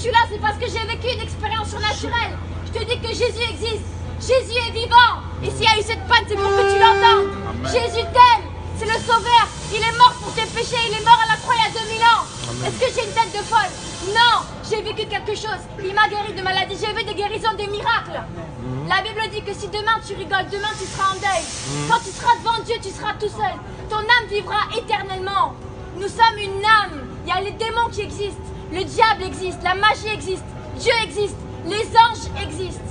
suis là, c'est parce que j'ai vécu une expérience surnaturelle. Je te dis que Jésus existe. Jésus est vivant. Et s'il y a eu cette panne, c'est pour que tu l'entendes. Jésus t'aime. C'est le Sauveur. Il est mort pour tes péchés. Il est mort à la croix il y a 2000 ans. Est-ce que j'ai une tête de folle? Non. J'ai vécu quelque chose. Il m'a guéri de maladie. J'ai vu des guérisons, des miracles. La Bible dit que si demain tu rigoles, demain tu seras en deuil. Quand tu seras devant Dieu, tu seras tout seul. Ton âme vivra éternellement. Nous sommes une âme. Il y a les démons qui existent. Le diable existe. La magie existe. Dieu existe. Les anges existent.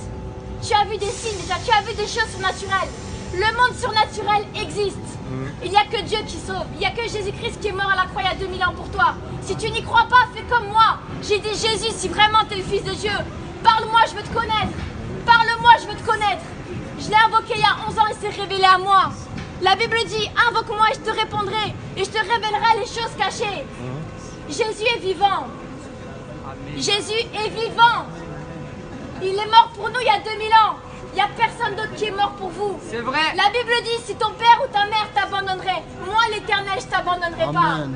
Tu as vu des signes déjà. Tu as vu des choses surnaturelles. Le monde surnaturel existe. Il n'y a que Dieu qui sauve. Il n'y a que Jésus-Christ qui est mort à la croix il y a 2000 ans pour toi. Si tu n'y crois pas, fais comme moi. J'ai dit Jésus, si vraiment tu es le Fils de Dieu, parle-moi, je veux te connaître. Parle-moi, je veux te connaître. Je l'ai invoqué il y a 11 ans, il s'est révélé à moi. La Bible dit, invoque-moi et je te répondrai. Et je te révélerai les choses cachées. Jésus est vivant. Jésus est vivant. Il est mort pour nous il y a 2000 ans. Il n'y a personne d'autre qui est mort pour vous. C'est vrai. La Bible dit, si ton père ou ta mère t'abandonnerait, moi l'Éternel, je t'abandonnerai pas.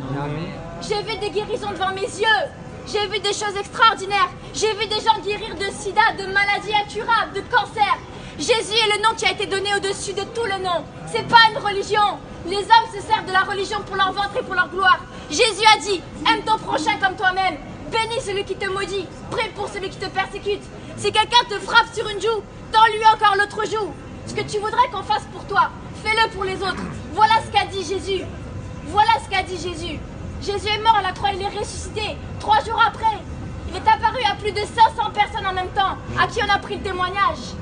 J'ai vu des guérisons devant mes yeux. J'ai vu des choses extraordinaires. J'ai vu des gens guérir de sida, de maladies incurables, de cancer. Jésus est le nom qui a été donné au-dessus de tout le nom. C'est pas une religion. Les hommes se servent de la religion pour leur ventre et pour leur gloire. Jésus a dit, aime ton prochain comme toi-même. Bénis celui qui te maudit. Prie pour celui qui te persécute. Si quelqu'un te frappe sur une joue, tends-lui encore l'autre joue. Ce que tu voudrais qu'on fasse pour toi, fais-le pour les autres. Voilà ce qu'a dit Jésus. Voilà ce qu'a dit Jésus. Jésus est mort à la croix, il est ressuscité. 3 jours après, il est apparu à plus de 500 personnes en même temps, à qui on a pris le témoignage.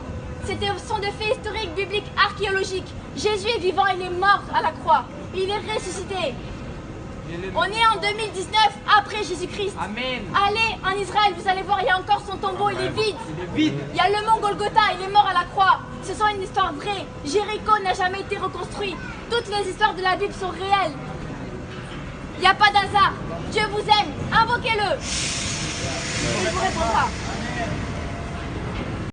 Ce sont des faits historiques, bibliques, archéologiques. Jésus est vivant, il est mort à la croix. Il est ressuscité. On est en 2019 après Jésus-Christ. Amen. Allez en Israël, vous allez voir, il y a encore son tombeau, il est vide. Il est vide. Il y a le mont Golgotha, il est mort à la croix. Ce sont une histoire vraie. Jéricho n'a jamais été reconstruit. Toutes les histoires de la Bible sont réelles. Il n'y a pas d'hasard. Dieu vous aime. Invoquez-le. Il vous répondra.